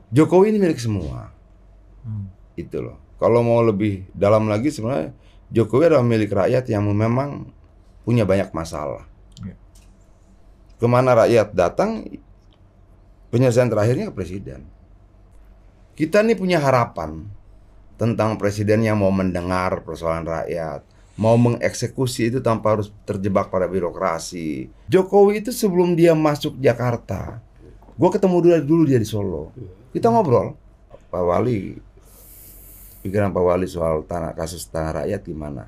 Jokowi ini milik semua. Itu loh. Kalau mau lebih dalam lagi sebenarnya Jokowi adalah milik rakyat yang memang punya banyak masalah. Kemana rakyat datang, penyelesaian terakhirnya ke presiden. Kita nih punya harapan tentang presiden yang mau mendengar persoalan rakyat, mau mengeksekusi itu tanpa harus terjebak pada birokrasi. Jokowi itu sebelum dia masuk Jakarta, gue ketemu dulu dia di Solo. Kita ngobrol, Pak Wali, pikiran Pak Wali soal kasus tanah rakyat gimana?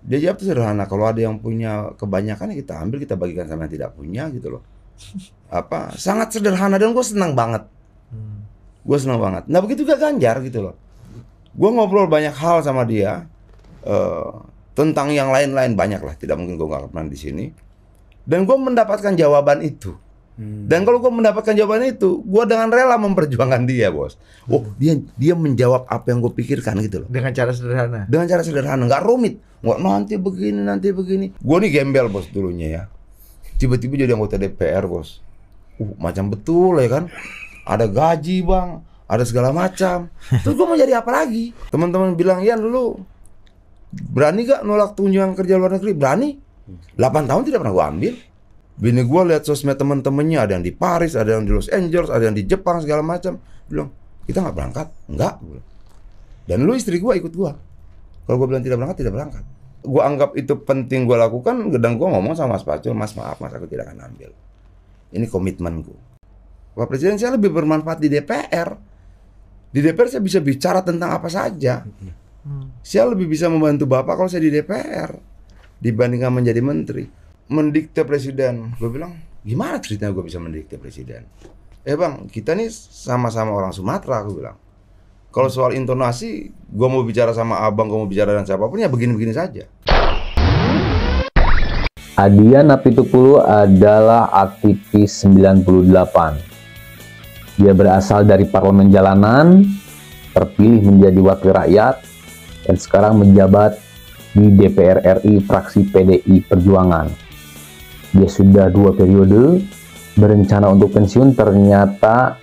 Dia jawab tuh sederhana, kalau ada yang punya kebanyakan ya kita ambil, kita bagikan sama yang tidak punya gitu loh. Sangat sederhana dan gue senang banget. Gue senang banget. Nah begitu juga Ganjar gitu loh. Gue ngobrol banyak hal sama dia tentang yang lain-lain banyak lah. Tidak mungkin gue nggak pernah di sini. Dan gue mendapatkan jawaban itu. Dan kalau gue mendapatkan jawaban itu, gue dengan rela memperjuangkan dia, bos. Oh, dia menjawab apa yang gue pikirkan gitu loh. Dengan cara sederhana. Dengan cara sederhana, nggak rumit. Nggak nanti begini. Gue nih gembel bos dulunya ya. Tiba-tiba jadi anggota DPR bos. Macam betul ya kan. Ada gaji bang, ada segala macam. Terus gue mau jadi apa lagi? Teman-teman bilang, ya dulu berani gak nolak kunjungan kerja luar negeri? Berani. 8 tahun tidak pernah gue ambil. Bini gue lihat sosmed temen-temennya, ada yang di Paris, ada yang di Los Angeles, ada yang di Jepang segala macam. Bilang, kita nggak berangkat? Enggak. Dan lu istri gue ikut gue. Kalau gue bilang tidak berangkat. Gue anggap itu penting gue lakukan. Dan gue ngomong sama Mas Pacul, Mas maaf Mas, aku tidak akan ambil. Ini komitmenku. Pak Presiden, saya lebih bermanfaat di DPR. Di DPR saya bisa bicara tentang apa saja. Saya lebih bisa membantu Bapak kalau saya di DPR dibandingkan menjadi menteri. Mendikte presiden, gue bilang gimana ceritanya gue bisa mendikte presiden? Bang, kita nih sama-sama orang Sumatera, aku bilang. Kalau soal intonasi, gue mau bicara sama abang, gue mau bicara dengan siapapun ya begini-begini saja. Adian Apitupulu adalah aktivis 98. Dia berasal dari parlemen jalanan, terpilih menjadi wakil rakyat, dan sekarang menjabat di DPR RI fraksi PDI Perjuangan. Dia sudah 2 periode, berencana untuk pensiun. Ternyata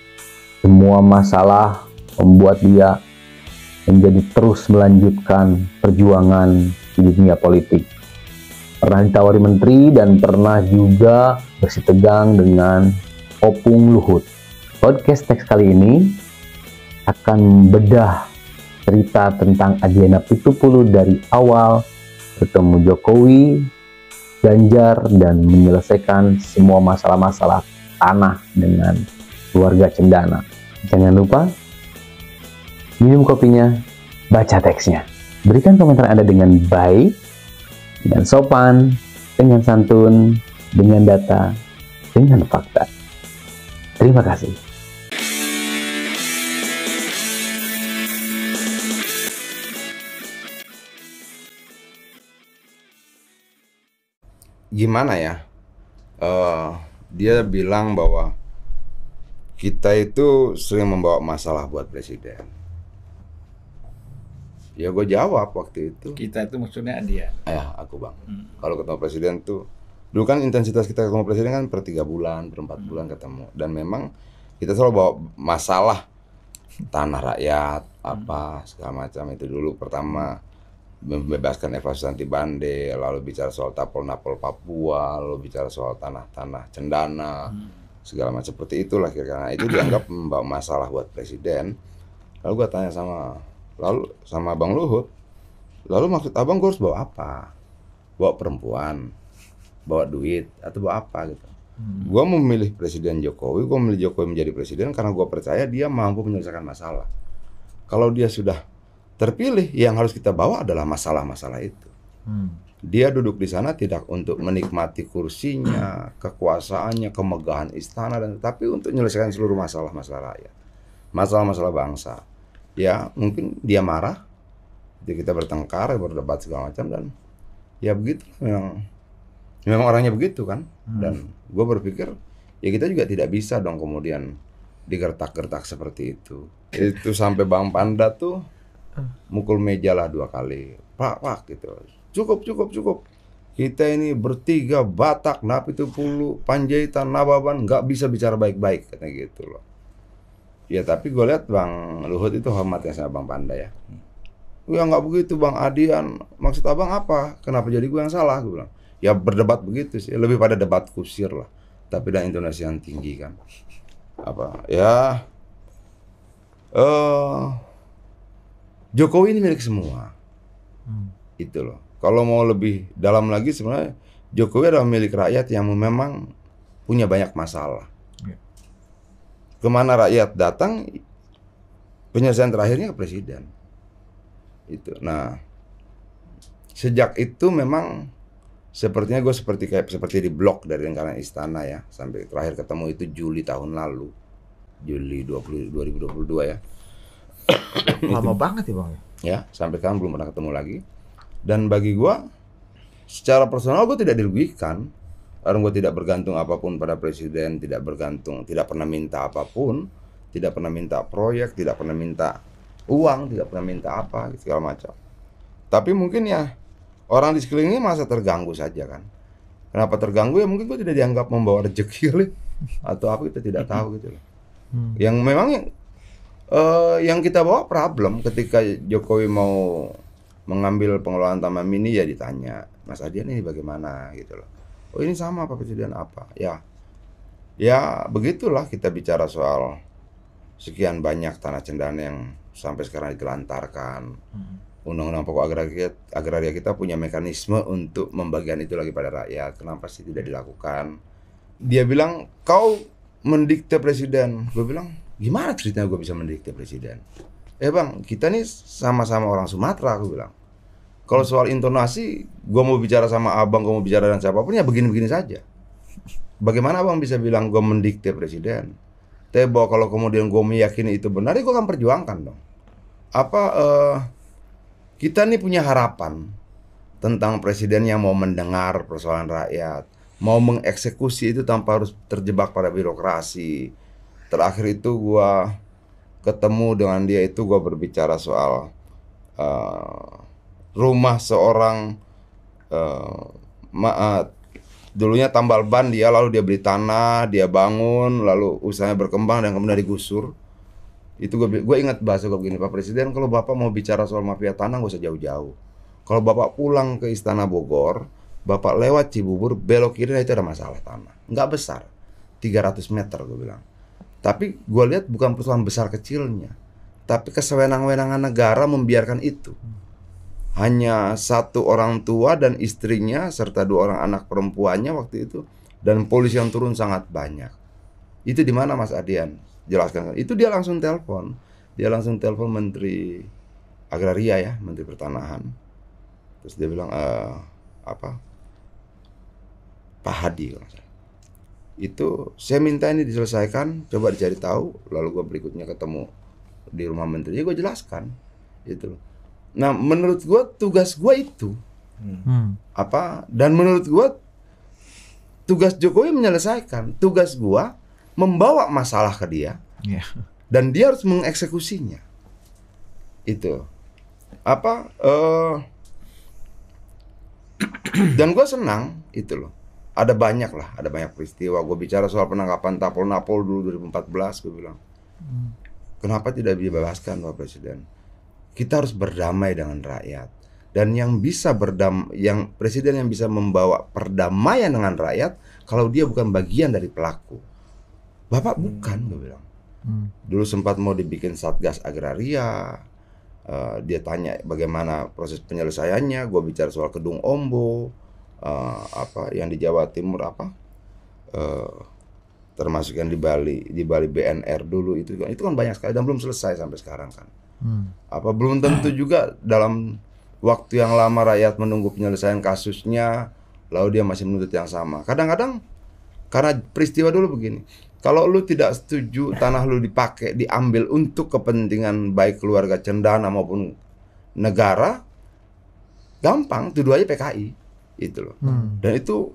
semua masalah membuat dia menjadi terus melanjutkan perjuangan di dunia politik. Pernah ditawari menteri dan pernah juga bersitegang dengan Opung Luhut. Podcast teks kali ini akan membedah cerita tentang Adian Apitupulu dari awal bertemu Jokowi, Ganjar, dan menyelesaikan semua masalah-masalah tanah dengan keluarga Cendana. Jangan lupa minum kopinya, baca teksnya. Berikan komentar Anda dengan baik, dengan sopan, dengan santun, dengan data, dengan fakta. Terima kasih. Gimana ya? Dia bilang bahwa kita itu sering membawa masalah buat presiden. Ya gue jawab waktu itu. Kita itu maksudnya dia. Ya aku bang. Kalau ketemu presiden tuh, dulu kan intensitas kita ketemu presiden kan per 3 bulan, per 4 bulan ketemu. Dan memang kita selalu bawa masalah tanah rakyat, apa segala macam itu dulu. Pertama membebaskan Eva Susanti Bande, lalu bicara soal tapol-napol Papua, lalu bicara soal tanah-tanah Cendana, segala macam seperti itulah kira-kira. Itu dianggap membawa masalah buat presiden. Lalu gue tanya sama Bang Luhut, lalu maksud abang gue harus bawa apa? Bawa perempuan, bawa duit, atau bawa apa gitu? Gue memilih Presiden Jokowi, gue memilih Jokowi menjadi presiden karena gue percaya dia mampu menyelesaikan masalah. Kalau dia sudah terpilih, yang harus kita bawa adalah masalah-masalah itu. Dia duduk di sana tidak untuk menikmati kursinya, kekuasaannya, kemegahan istana, tapi untuk menyelesaikan seluruh masalah-masalah rakyat, masalah-masalah bangsa. Ya mungkin dia marah, jadi kita bertengkar, berdebat segala macam, dan ya begitu. Memang orangnya begitu kan. Dan gue berpikir ya kita juga tidak bisa dong kemudian digertak-gertak seperti itu. Itu sampai Bang Panda tuh mukul meja lah 2 kali, pak gitu. Cukup. Kita ini bertiga Batak, Apitupulu, Panjaitan, Nababan nggak bisa bicara baik-baik katanya gitu loh. Ya tapi gue lihat Bang Luhut itu hormatnya sama Bang Panda ya. Ya nggak begitu Bang Adian, maksud abang apa? Kenapa jadi gue yang salah? Gue bilang, ya berdebat begitu sih, lebih pada debat kusir lah. Tapi dengan intonasi yang tinggi kan. Apa? Ya, Jokowi ini milik semua. Itu loh. Kalau mau lebih dalam lagi sebenarnya Jokowi adalah milik rakyat yang memang punya banyak masalah. Kemana rakyat datang, penyelesaian terakhirnya ke presiden. Itu. Nah, sejak itu memang sepertinya gue seperti di blok dari lingkaran istana ya, sampai terakhir ketemu itu Juli tahun lalu, Juli 2022 ya. Lama banget ya Bang. Ya, sampai sekarang belum pernah ketemu lagi. Dan bagi gue, secara personal gue tidak dirugikan. Karena gue tidak bergantung apapun pada presiden, tidak pernah minta apapun, tidak pernah minta proyek, tidak pernah minta uang, tidak pernah minta apa, segala macam. Tapi mungkin ya orang di sekelilingnya masa terganggu saja kan. Kenapa terganggu ya mungkin gue tidak dianggap membawa rezeki atau apa, kita tidak tahu gitu loh. Yang memang yang kita bawa problem ketika Jokowi mau mengambil pengelolaan Taman Mini ya ditanya, Mas Adian ini bagaimana gitu loh. Oh ini sama Pak Presiden apa? Ya begitulah kita bicara soal sekian banyak tanah cendana yang sampai sekarang ditelantarkan. Undang-undang pokok agraria kita punya mekanisme untuk membagikan itu lagi pada rakyat. Kenapa sih tidak dilakukan? Dia bilang kau mendikte presiden. Gue bilang gimana ceritanya gue bisa mendikte presiden? Bang, kita nih sama-sama orang Sumatera, aku bilang. Kalau soal intonasi, gue mau bicara sama abang, gue mau bicara dengan siapapun ya begini-begini saja. Bagaimana abang bisa bilang gue mendikte presiden? Bahwa kalau kemudian gue meyakini itu benar, ya gue akan perjuangkan dong. Kita nih punya harapan tentang presiden yang mau mendengar persoalan rakyat, mau mengeksekusi itu tanpa harus terjebak pada birokrasi. Terakhir itu gue ketemu dengan dia itu gue berbicara soal rumah seorang dulunya tambal ban dia, lalu dia beli tanah, dia bangun, lalu usahanya berkembang dan kemudian digusur. Itu gue ingat bahasa gue begini, Pak Presiden, kalau Bapak mau bicara soal mafia tanah gak usah jauh-jauh. Kalau Bapak pulang ke Istana Bogor, Bapak lewat Cibubur, belok kiri, itu ada masalah tanah. Nggak besar, 300 meter gue bilang. Tapi gue lihat bukan persoalan besar kecilnya, tapi kesewenang-wenangan negara membiarkan itu. Hanya satu orang tua dan istrinya serta 2 orang anak perempuannya waktu itu, dan polisi yang turun sangat banyak. Itu di mana Mas Adian? Jelaskan. Itu dia langsung telepon. Dia langsung telepon Menteri Agraria ya, Menteri Pertanahan. Terus dia bilang Pak Hadi kalau saya. Itu saya minta ini diselesaikan, coba dicari tahu, lalu gue berikutnya ketemu di rumah menteri, gue jelaskan gitu. Nah menurut gue tugas gue itu dan menurut gue tugas Jokowi menyelesaikan, tugas gue membawa masalah ke dia dan dia harus mengeksekusinya. Itu dan gue senang itu loh. Ada banyak peristiwa. Gue bicara soal penangkapan Napol dulu 2014, gue bilang, kenapa tidak dibebaskan Pak Presiden? Kita harus berdamai dengan rakyat. Dan yang presiden yang bisa membawa perdamaian dengan rakyat, kalau dia bukan bagian dari pelaku. Bapak bukan, gue bilang. Dulu sempat mau dibikin Satgas Agraria. Dia tanya bagaimana proses penyelesaiannya. Gue bicara soal Kedung Ombo. Yang di Jawa Timur termasuk yang di Bali BNR dulu itu kan banyak sekali dan belum selesai sampai sekarang kan. Belum tentu juga dalam waktu yang lama rakyat menunggu penyelesaian kasusnya lalu dia masih menuntut yang sama. Kadang-kadang karena peristiwa dulu begini, kalau lu tidak setuju tanah lu diambil untuk kepentingan baik keluarga cendana maupun negara, gampang tuduh aja PKI. Itu loh. Dan itu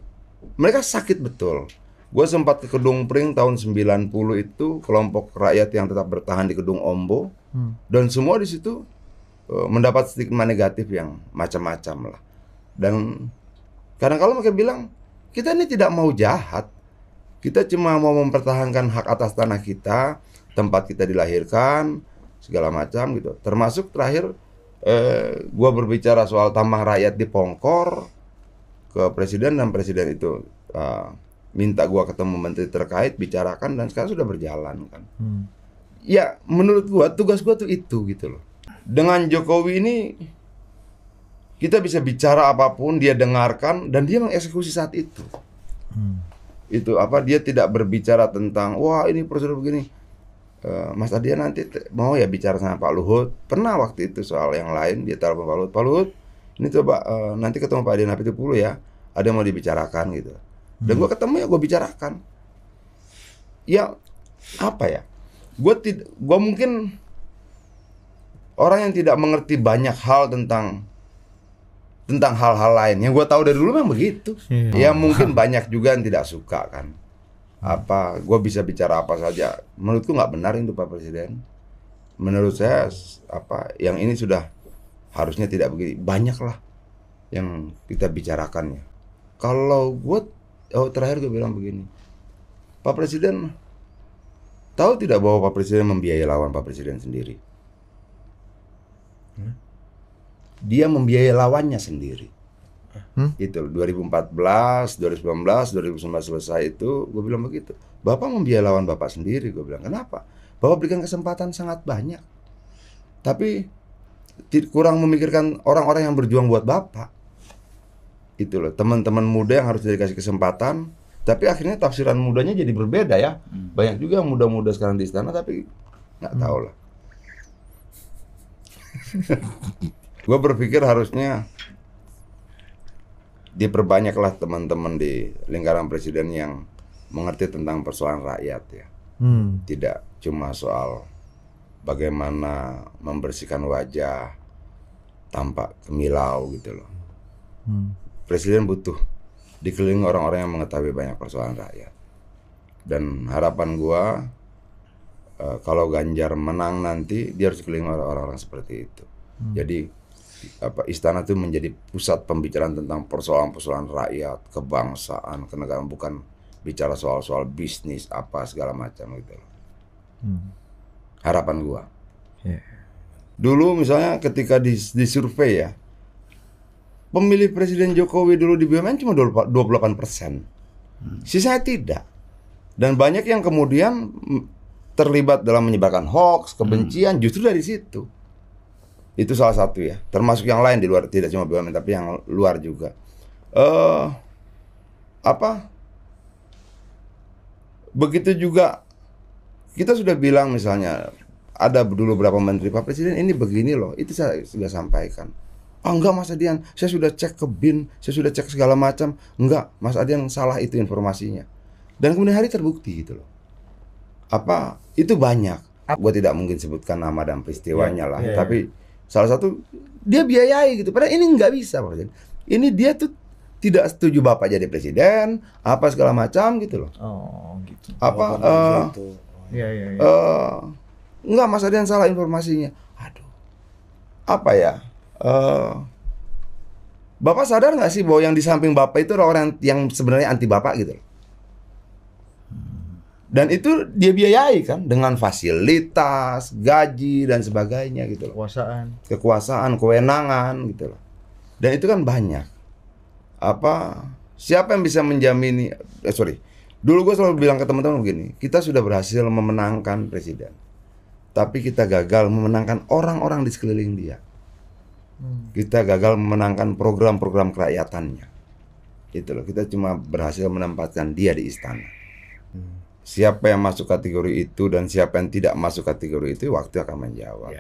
mereka sakit betul. Gue sempat ke Kedung Pring tahun 90 itu, kelompok rakyat yang tetap bertahan di Kedung Ombo, dan semua di situ mendapat stigma negatif yang macam-macam lah. Dan kadang-kadang mereka bilang kita ini tidak mau jahat, kita cuma mau mempertahankan hak atas tanah kita, tempat kita dilahirkan, segala macam gitu. Termasuk terakhir gua berbicara soal tambang rakyat di Pongkor ke presiden, dan presiden itu minta gua ketemu menteri terkait, bicarakan, dan sekarang sudah berjalan kan. Ya menurut gua tugas gua tuh itu gitu loh. Dengan Jokowi ini kita bisa bicara apapun, dia dengarkan dan dia mengeksekusi saat itu. Itu apa, dia tidak berbicara tentang wah ini prosedur begini. Mas Adian nanti mau ya bicara sama Pak Luhut. Pernah waktu itu soal yang lain dia telepon Pak Luhut. Pak Luhut, ini coba nanti ketemu Pak Adian Apitupulu ya. Ada yang mau dibicarakan gitu. Dan gua ketemu ya gua bicarakan. Ya apa ya? Gua mungkin orang yang tidak mengerti banyak hal tentang hal-hal lain. Yang gue tahu dari dulu memang begitu. Ya mungkin banyak juga yang tidak suka kan. Apa, gue bisa bicara apa saja. Menurutku nggak benar itu Pak Presiden. Menurut saya apa, yang ini sudah harusnya tidak begini. Banyak lah yang kita bicarakannya. Kalau gue, terakhir gue bilang begini, Pak Presiden tahu tidak bahwa Pak Presiden membiayai lawan Pak Presiden sendiri? Dia membiayai lawannya sendiri. Itu 2014, 2019, 2019 selesai itu, gue bilang begitu. Bapak membiayai lawan Bapak sendiri, gue bilang. Kenapa? Bapak berikan kesempatan sangat banyak, tapi kurang memikirkan orang-orang yang berjuang buat Bapak. Itu loh, teman-teman muda yang harus dikasih kesempatan, tapi akhirnya tafsiran mudanya jadi berbeda ya. Banyak juga muda-muda sekarang di istana, tapi nggak tahu lah. Gue berpikir harusnya diperbanyaklah teman-teman di lingkaran presiden yang mengerti tentang persoalan rakyat ya. Tidak cuma soal bagaimana membersihkan wajah tampak kemilau gitu loh. Presiden butuh dikelilingi orang-orang yang mengetahui banyak persoalan rakyat. Dan harapan gue kalau Ganjar menang nanti, dia harus dikelilingi orang-orang seperti itu. Jadi apa, istana itu menjadi pusat pembicaraan tentang persoalan-persoalan rakyat, kebangsaan, kenegaraan, bukan bicara soal-soal bisnis apa segala macam gitu. Harapan gua. Dulu misalnya ketika di survei ya, pemilih Presiden Jokowi dulu di BUMN cuma 28%. Sisanya tidak. Dan banyak yang kemudian terlibat dalam menyebarkan hoax, kebencian justru dari situ. Itu salah satu ya, termasuk yang lain di luar, tidak cuma BUMN tapi yang luar juga. Begitu juga kita sudah bilang misalnya ada dulu beberapa menteri, Pak Presiden ini begini loh, itu saya sudah sampaikan. Enggak Mas Adian, saya sudah cek ke BIN, saya sudah cek segala macam. Enggak, Mas Adian salah itu informasinya. Dan kemudian hari terbukti gitu loh. Apa, itu banyak. Gue tidak mungkin sebutkan nama dan peristiwanya lah, tapi salah satu dia biayai gitu. Padahal ini nggak bisa Pak Presiden. Ini dia tuh tidak setuju Bapak jadi presiden, apa segala macam gitu loh. Oh gitu. Apa? Enggak, Mas Adian salah informasinya. Aduh. Apa ya? Bapak sadar nggak sih bahwa yang di samping Bapak itu orang yang sebenarnya anti Bapak gitu loh. Dan itu dia biayai kan dengan fasilitas, gaji dan sebagainya gitu loh. Kekuasaan, kewenangan gitu loh. Dan itu kan banyak. Apa, siapa yang bisa menjamini? Dulu gue selalu bilang ke teman-teman begini, kita sudah berhasil memenangkan presiden, tapi kita gagal memenangkan orang-orang di sekeliling dia. Kita gagal memenangkan program-program kerajaatannya. Itu loh, kita cuma berhasil menempatkan dia di istana. Siapa yang masuk kategori itu dan siapa yang tidak masuk kategori itu, waktu akan menjawab.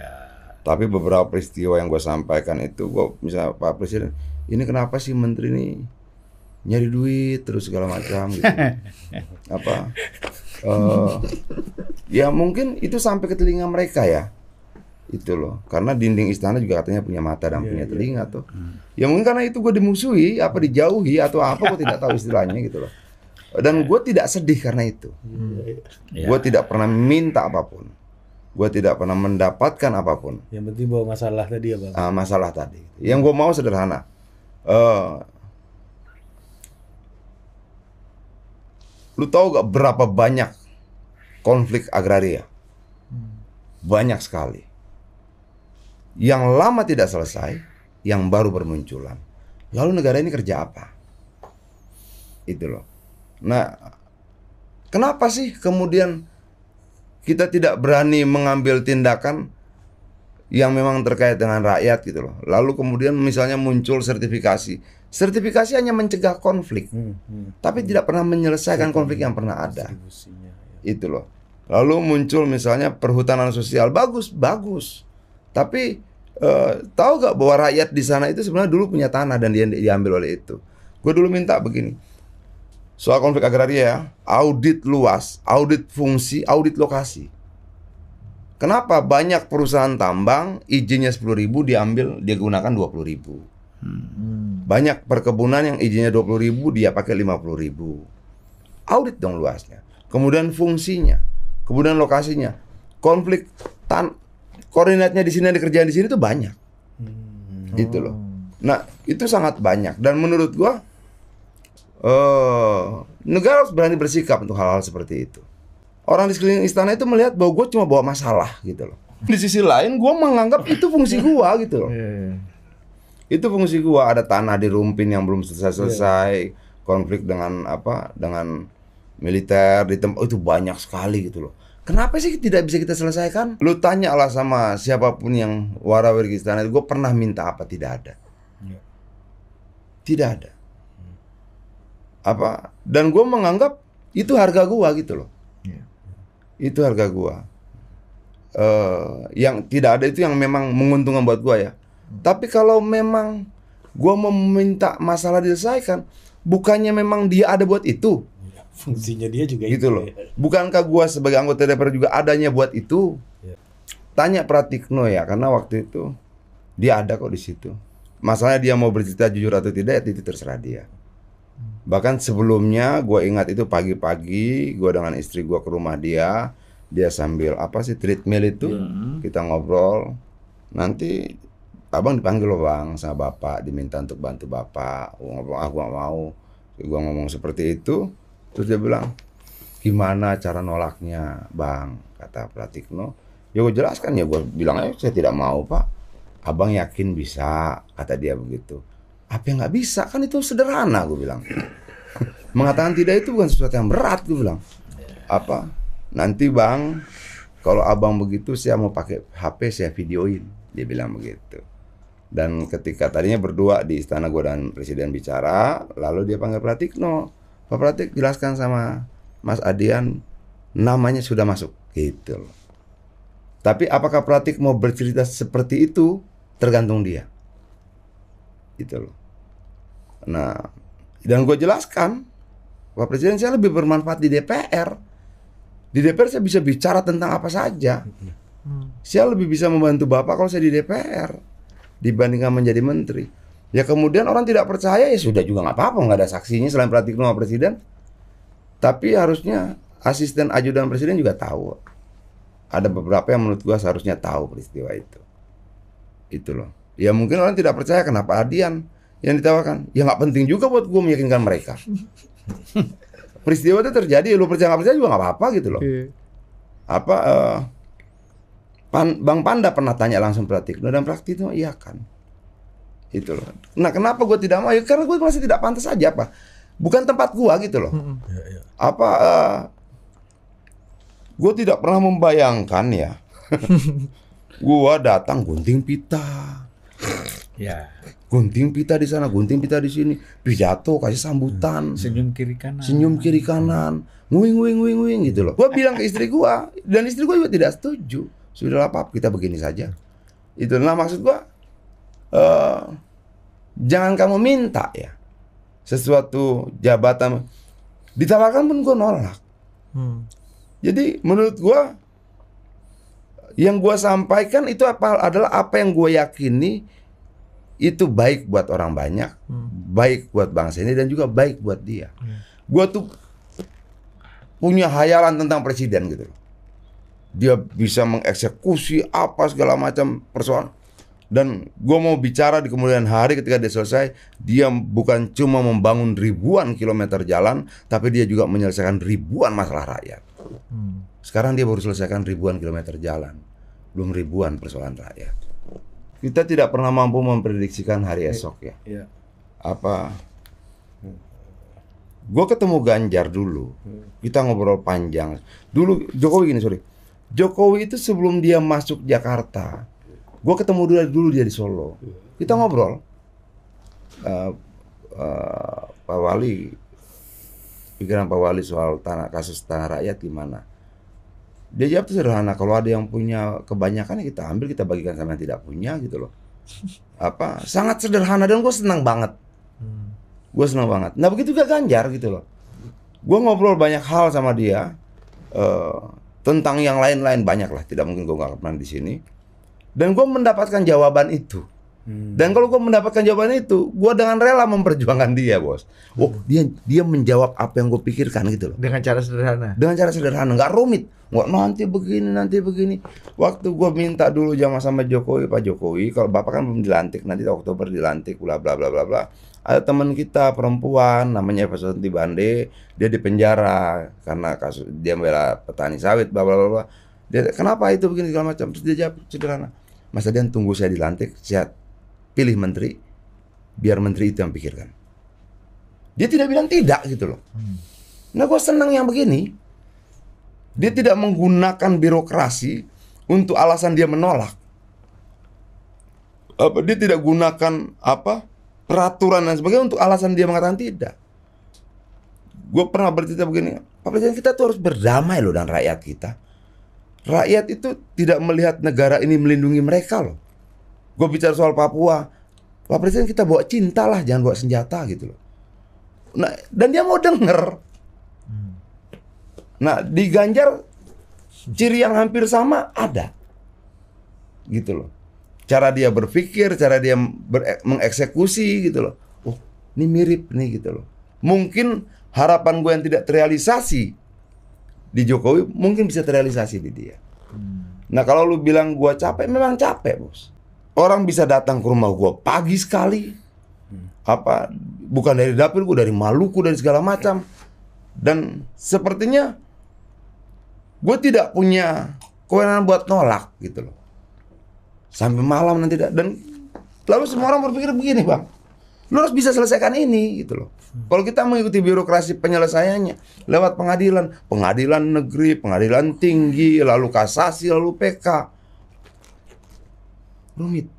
Tapi beberapa peristiwa yang gue sampaikan itu, gue misalnya Pak Presiden, ini kenapa sih menteri ini nyari duit terus segala macam gitu. Apa? Ya mungkin itu sampai ke telinga mereka ya. Itu loh, karena dinding istana juga katanya punya mata dan punya telinga tuh. Ya mungkin karena itu gue dimusuhi, apa dijauhi atau apa, gue tidak tahu istilahnya gitu loh. Dan gue tidak sedih karena itu. Gue tidak pernah minta apapun. Gue tidak pernah mendapatkan apapun. Yang penting bawa masalah tadi ya Bang. Masalah tadi. Yang gue mau sederhana. Lu tahu gak berapa banyak konflik agraria Banyak sekali. Yang lama tidak selesai, yang baru bermunculan. Lalu negara ini kerja apa? Itu loh. Nah, kenapa sih kemudian kita tidak berani mengambil tindakan yang memang terkait dengan rakyat gitu loh. Lalu kemudian misalnya muncul sertifikasi. Sertifikasi hanya mencegah konflik, tapi tidak pernah menyelesaikan konflik yang pernah ada. Itu loh. Lalu muncul misalnya perhutanan sosial, bagus. Tapi tahu gak bahwa rakyat di sana itu sebenarnya dulu punya tanah dan dia diambil oleh itu. Gue dulu minta begini, soal konflik agraria ya, audit luas, audit fungsi, audit lokasi. Kenapa banyak perusahaan tambang izinnya 10.000 diambil, dia gunakan 20.000. Banyak perkebunan yang izinnya 20.000 dia pakai 50.000. Audit dong luasnya. Kemudian fungsinya, kemudian lokasinya. Konflik koordinatnya di sini, dikerjain di sini tuh banyak. Itu loh. Nah, itu sangat banyak dan menurut gua negara harus berani bersikap untuk hal-hal seperti itu. Orang di sekeliling istana itu melihat bahwa gue cuma bawa masalah gitu loh. Di sisi lain gue menganggap itu fungsi gua gitu loh. Itu fungsi gua, ada tanah di Rumpin yang belum selesai, konflik dengan dengan militer di tempat itu banyak sekali gitu loh. Kenapa sih tidak bisa kita selesaikan? Lu tanya lah sama siapapun yang warawiri di istana, gue pernah minta apa? Tidak ada. Tidak ada. Dan gue menganggap itu harga gua gitu loh. Itu harga gua. Yang tidak ada itu yang memang menguntungkan buat gua ya. Tapi kalau memang gua mau meminta masalah diselesaikan, bukannya memang dia ada buat itu. Fungsinya dia juga gitu itu, loh. Bukankah gua sebagai anggota DPR juga adanya buat itu? Tanya Pratikno ya, karena waktu itu dia ada kok di situ. Masalahnya dia mau bercerita jujur atau tidak, itu terserah dia. Bahkan sebelumnya gue ingat itu pagi-pagi gue dengan istri gue ke rumah dia sambil treadmill itu, kita ngobrol. Nanti abang dipanggil loh bang sama bapak, diminta untuk bantu bapak. Gue gak mau. Gue ngomong seperti itu, terus dia bilang, gimana cara nolaknya bang, kata Pratikno. Ya gue jelaskan, ya gue bilang saya tidak mau pak. Abang yakin bisa, kata dia begitu. Apa yang nggak bisa, kan itu sederhana, gue bilang. Mengatakan tidak itu bukan sesuatu yang berat, gue bilang. Nanti bang, kalau abang begitu saya mau pakai HP, saya videoin, dia bilang begitu. Dan ketika tadinya berdua di istana, gue dan presiden bicara, lalu dia panggil Pratikno. Pak Pratik, jelaskan sama Mas Adian, namanya sudah masuk, gitu loh. Tapi apakah Pratik mau bercerita seperti itu, tergantung dia. Gitu loh. Nah, dan gue jelaskan, Pak Presiden, saya lebih bermanfaat di DPR. Di DPR saya bisa bicara tentang apa saja. Saya lebih bisa membantu Bapak kalau saya di DPR dibandingkan menjadi menteri. Ya kemudian orang tidak percaya, ya sudah juga nggak apa-apa, nggak ada saksinya selain Pratikno sama Presiden. Tapi harusnya asisten ajudan Presiden juga tahu. Ada beberapa yang menurut gue seharusnya tahu peristiwa itu. Itu loh. Ya mungkin orang tidak percaya, kenapa Adian yang ditawarkan. Ya nggak penting juga buat gue meyakinkan mereka. Peristiwa itu terjadi, lu percaya nggak percaya juga nggak apa-apa gitu loh. Bang Panda pernah tanya langsung Pratikno, dan Pratikno iya kan. Itu loh. Nah kenapa gue tidak mau? Ya, karena gue masih tidak pantas aja apa. Bukan tempat gue gitu loh. Gue tidak pernah membayangkan ya. Gue datang gunting pita. Ya. Gunting pita di sana, gunting pita di sini, pidato, kasih sambutan, senyum kiri kanan, nguing gitu loh. Gue bilang ke istri gue, dan istri gue juga tidak setuju. Sudahlah Pap, kita begini saja. Itu nah maksud gue, jangan kamu minta ya sesuatu jabatan, ditawarkan pun gue nolak. Jadi menurut gue, yang gue sampaikan itu adalah apa yang gue yakini. Itu baik buat orang banyak, baik buat bangsa ini, dan juga baik buat dia. Gue tuh punya hayalan tentang presiden gitu. Dia bisa mengeksekusi apa segala macam persoalan. Dan gue mau bicara di kemudian hari ketika dia selesai, dia bukan cuma membangun ribuan kilometer jalan, tapi dia juga menyelesaikan ribuan masalah rakyat. Sekarang dia baru selesaikan ribuan kilometer jalan, belum ribuan persoalan rakyat. Kita tidak pernah mampu memprediksikan hari esok ya. Apa? Gue ketemu Ganjar dulu, kita ngobrol panjang. Dulu Jokowi itu sebelum dia masuk Jakarta, gue ketemu dulu dia di Solo. Kita ngobrol. Pak Wali, pikiran Pak Wali soal kasus tanah rakyat gimana? Dia jawab sederhana, kalau ada yang punya kebanyakan kita ambil, kita bagikan sama yang tidak punya gitu loh. Apa? Sangat sederhana dan gue senang banget. Gue senang banget. Nah begitu juga Ganjar gitu loh. Gue ngobrol banyak hal sama dia tentang yang lain-lain banyak lah. Tidak mungkin gue nggak pernah di sini. Dan gue mendapatkan jawaban itu. Dan kalau gue mendapatkan jawaban itu, gue dengan rela memperjuangkan dia, bos. Oh, dia menjawab apa yang gue pikirkan gitu loh. Dengan cara sederhana. Dengan cara sederhana, nggak rumit. Nggak nanti begini. Waktu gue minta dulu jamaah sama Jokowi, Pak Jokowi, kalau bapak kan belum dilantik, nanti Oktober dilantik, bla bla bla bla bla. Ada teman kita perempuan, namanya Eva Susanti Bande, dia di penjara karena kasus dia membela petani sawit, bla bla bla bla. Dia, kenapa itu begini segala macam? Terus dia jawab sederhana, Mas Adian tunggu saya dilantik, saya pilih menteri, biar menteri itu yang pikirkan. Dia tidak bilang tidak gitu loh. Nah gue senang yang begini. Dia tidak menggunakan birokrasi untuk alasan dia menolak. Dia tidak gunakan peraturan dan sebagainya untuk alasan dia mengatakan tidak. Gue pernah bercerita begini, Pak Presiden, kita tuh harus berdamai loh dengan rakyat kita. Rakyat itu tidak melihat negara ini melindungi mereka loh. Gue bicara soal Papua, Pak Presiden, kita bawa cinta lah, jangan bawa senjata gitu loh. Nah, dan dia mau denger. Nah, di Ganjar ciri yang hampir sama ada, gitu loh. Cara dia berpikir, cara dia mengeksekusi gitu loh. Oh, ini mirip nih gitu loh. Mungkin harapan gue yang tidak terrealisasi di Jokowi mungkin bisa terrealisasi di dia. Nah, kalau lu bilang gue capek, memang capek, bos. Orang bisa datang ke rumah gue pagi sekali, bukan dari dapil, gue dari Maluku, dari segala macam. Dan sepertinya gue tidak punya kewenangan buat nolak gitu loh. Sampai malam nanti dan lalu semua orang berpikir begini, Bang. Lu harus bisa selesaikan ini gitu loh. Kalau kita mengikuti birokrasi penyelesaiannya lewat pengadilan negeri, pengadilan tinggi, lalu kasasi, lalu PK, rumit.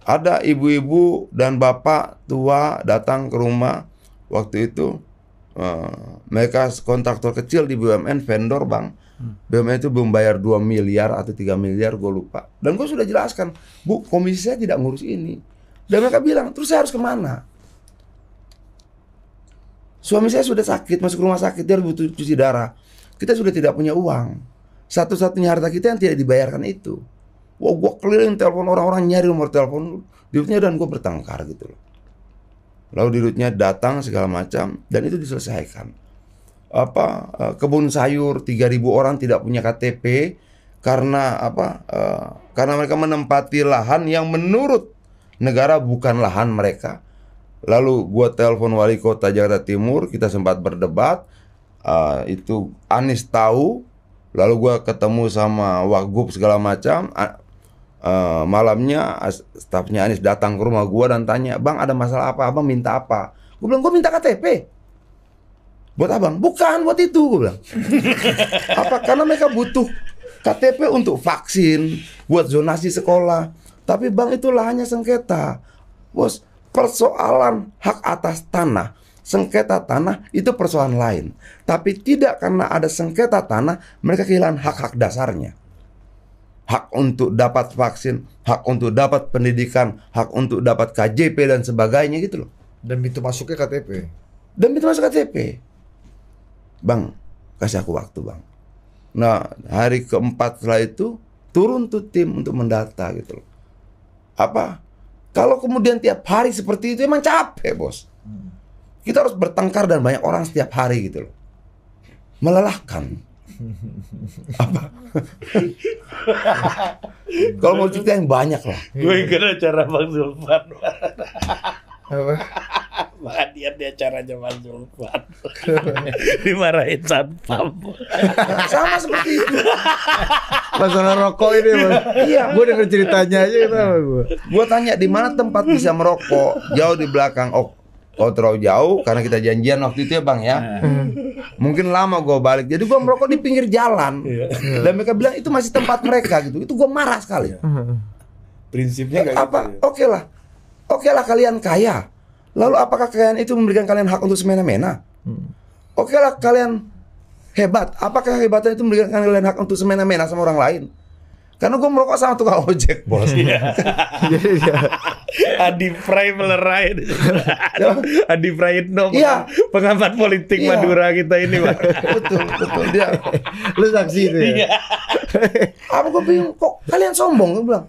Ada ibu-ibu dan bapak tua datang ke rumah waktu itu. Mereka kontraktor kecil di BUMN, vendor, Bang. BUMN itu belum bayar 2 miliar atau 3 miliar, gue lupa. Dan gue sudah jelaskan, Bu, komisi saya tidak ngurus ini. Dan mereka bilang, terus saya harus kemana? Suami saya sudah sakit, masuk rumah sakit, dia butuh cuci darah. Kita sudah tidak punya uang. Satu-satunya harta kita yang tidak dibayarkan itu. Wah, gue keliling telepon orang-orang, nyari nomor telepon dirutnya, dan gue bertengkar gitu loh. Lalu dirutnya datang segala macam, dan itu diselesaikan. Kebun sayur 3.000 orang tidak punya KTP karena karena mereka menempati lahan yang menurut negara bukan lahan mereka. Lalu gua telepon wali kota Jakarta Timur, kita sempat berdebat. Itu Anies tahu. Lalu gua ketemu sama Wagub segala macam. Malamnya stafnya Anies datang ke rumah gua dan tanya, "Bang, ada masalah apa? Abang minta apa?" Gua bilang, "Gua minta KTP." Buat abang? Bukan buat itu, gue bilang. Karena mereka butuh KTP untuk vaksin, buat zonasi sekolah. Tapi bang, itu lahannya sengketa. Bos, persoalan hak atas tanah, sengketa tanah itu persoalan lain. Tapi tidak karena ada sengketa tanah, mereka kehilangan hak-hak dasarnya. Hak untuk dapat vaksin, hak untuk dapat pendidikan, hak untuk dapat KJP dan sebagainya gitu loh. Dan itu masuknya KTP. Dan itu masuk KTP. Bang, kasih aku waktu, Bang. Nah, hari keempat setelah itu turun tuh tim untuk mendata gitu loh. Kalau kemudian tiap hari seperti itu emang capek, bos. Kita harus bertengkar dan banyak orang setiap hari gitu loh. Melelahkan. Kalau mau cerita yang banyak lah. Gue ikut acara Bang Zulfan. Apa? Adian di acaranya Mas Zulfan. Dimarahin satpam. Sama seperti itu. Masalah rokok ini, Bang. Iya. Gue denger ceritanya aja kenapa gue. Gua tanya di mana tempat bisa merokok? Jauh di belakang. Oh terlalu jauh karena kita janjian waktu itu ya Bang ya. Mungkin lama gua balik. Jadi gua merokok di pinggir jalan. Dan mereka bilang itu masih tempat mereka gitu. Itu gua marah sekali. Prinsipnya kayak Apa? gitu. Ya. Oke lah kalian kaya. Lalu apakah kekayaan itu memberikan kalian hak untuk semena-mena? Oke lah kalian hebat. Apakah kehebatan itu memberikan kalian hak untuk semena-mena sama orang lain? Karena gue merokok sama tukang ojek, bos. Adi Pray melerai. Adi Prayitno, Iya. pengamat politik Iya. Madura kita ini, Pak. betul dia. Lu saksi itu ya? Apa gue bingung kok kalian sombong? Gue bilang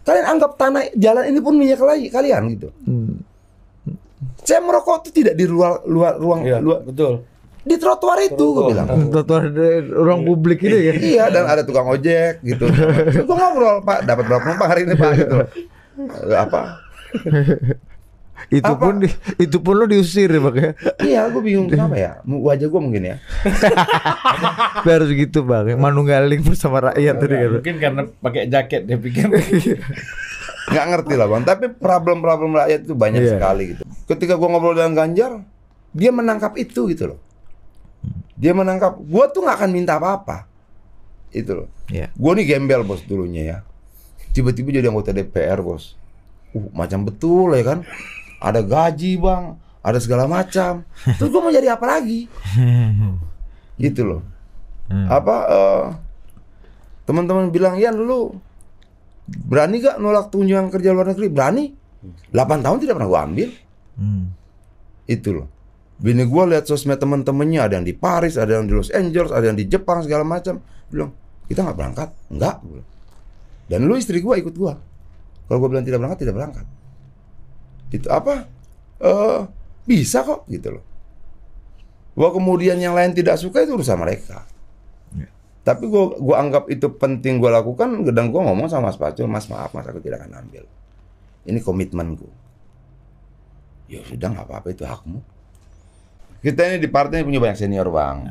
kalian anggap tanah jalan ini pun minyak kalian gitu. Saya merokok itu tidak di ruang Betul. di trotoar itu, gue bilang. Trotoar ruang publik ini ya? Iya, dan ada tukang ojek gitu. Gue ngobrol, Pak, dapat berapa penumpang hari ini, Pak? Gitu. Apa? Itu pun lu diusir ya, Bang ya? Iya, gue bingung kenapa ya? Wajah gue mungkin ya. Harus gitu, Bang. Manunggaling bersama rakyat tadi kan. Mungkin karena pakai jaket dia pikir. Nggak ngerti lah, Bang. Tapi problem-problem rakyat itu banyak sekali gitu. Ketika gue ngobrol dengan Ganjar, dia menangkap itu gitu loh. Dia menangkap, gue tuh nggak akan minta apa-apa. Itu loh. Gue nih gembel, bos, dulunya ya. Tiba-tiba jadi anggota DPR, bos. Macam betul ya kan. Ada gaji, Bang. Ada segala macam. Terus gue mau jadi apa lagi? Gitu loh. Teman-teman bilang, Yan, lu berani gak nolak kunjungan kerja luar negeri? Berani. 8 tahun tidak pernah gue ambil. Itu loh. Bini gue lihat sosmed temen-temennya, ada yang di Paris, ada yang di Los Angeles, ada yang di Jepang segala macam. Bilang, kita nggak berangkat? Enggak. Dan lu istri gue ikut gue. Kalau gue bilang tidak berangkat, tidak berangkat. Itu apa? Bisa kok gitu loh. Bahwa kemudian yang lain tidak suka itu urusan mereka. Tapi gue anggap itu penting gue lakukan. Dan gue ngomong sama Mas Pacul, Mas maaf Mas, aku tidak akan ambil. Ini komitmenku. Ya sudah, nggak apa-apa, itu hakmu. Kita ini di partai punya banyak senior, Bang.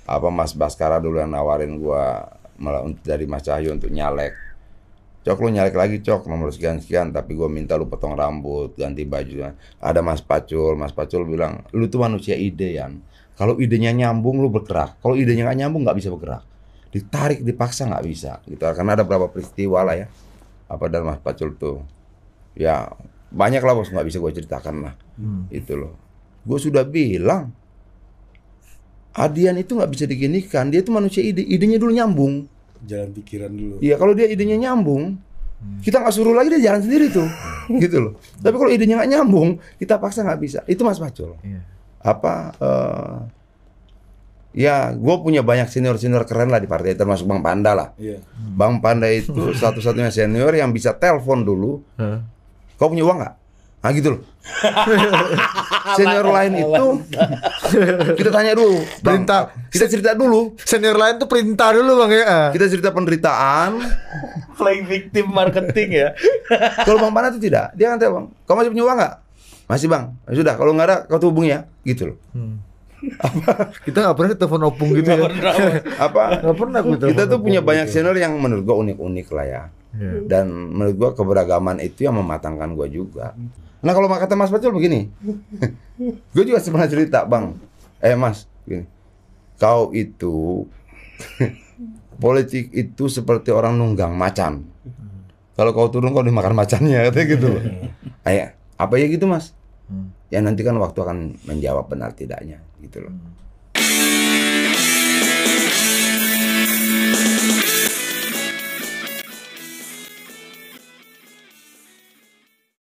Apa Mas Baskara dulu yang nawarin gua malah dari Mas Cahyo untuk nyalek. Cok, lu nyalek lagi, Cok, nomor sekian-sekian, tapi gua minta lu potong rambut, ganti baju. Ada Mas Pacul bilang, lu tuh manusia ide, Yan. Kalau idenya nyambung lu bergerak. Kalau idenya nggak nyambung nggak bisa bergerak. Ditarik, dipaksa nggak bisa. Gitu. Karena ada beberapa peristiwa lah ya. Apa dan Mas Pacul tuh. Ya banyak lah, bos, nggak bisa gua ceritakan lah. Itu loh. Gue sudah bilang, Adian itu nggak bisa diginikan. Dia itu manusia ide, idenya dulu nyambung. Jalan pikiran dulu. Iya, kalau dia idenya nyambung, kita nggak suruh lagi, dia jalan sendiri tuh, gitu loh. Tapi kalau idenya nggak nyambung, kita paksa nggak bisa. Itu Mas Pacul. Ya, gue punya banyak senior keren lah di partai, termasuk Bang Panda lah. Bang Panda itu satu-satunya senior yang bisa telepon dulu. Kau punya uang nggak? Nah gitu loh. Senior lain itu kita tanya dulu, perintah. Kita cerita dulu. Senior lain tuh perintah dulu, Bang ya. Kita cerita penderitaan. Playing victim marketing ya. Kalau Bang Pana itu tidak, dia akan telepon. Kau masih punya uang nggak? Masih, Bang. Ya sudah, kalau nggak ada kau tuh hubungi ya, gitu loh. Kita nggak pernah telepon opung gitu ya. Nggak pernah kita tuh punya banyak senior yang menurut gua unik-unik lah ya. Dan menurut gua keberagaman itu yang mematangkan gua juga. Nah kalau kata Mas Pacul begini, gue juga pernah cerita, Bang. Mas, gini, kau itu politik itu seperti orang nunggang macan. Kalau kau turun kau dimakan macannya, katanya gitu loh. Ayo, apa ya gitu, Mas? Ya nanti kan waktu akan menjawab benar tidaknya, gitu loh.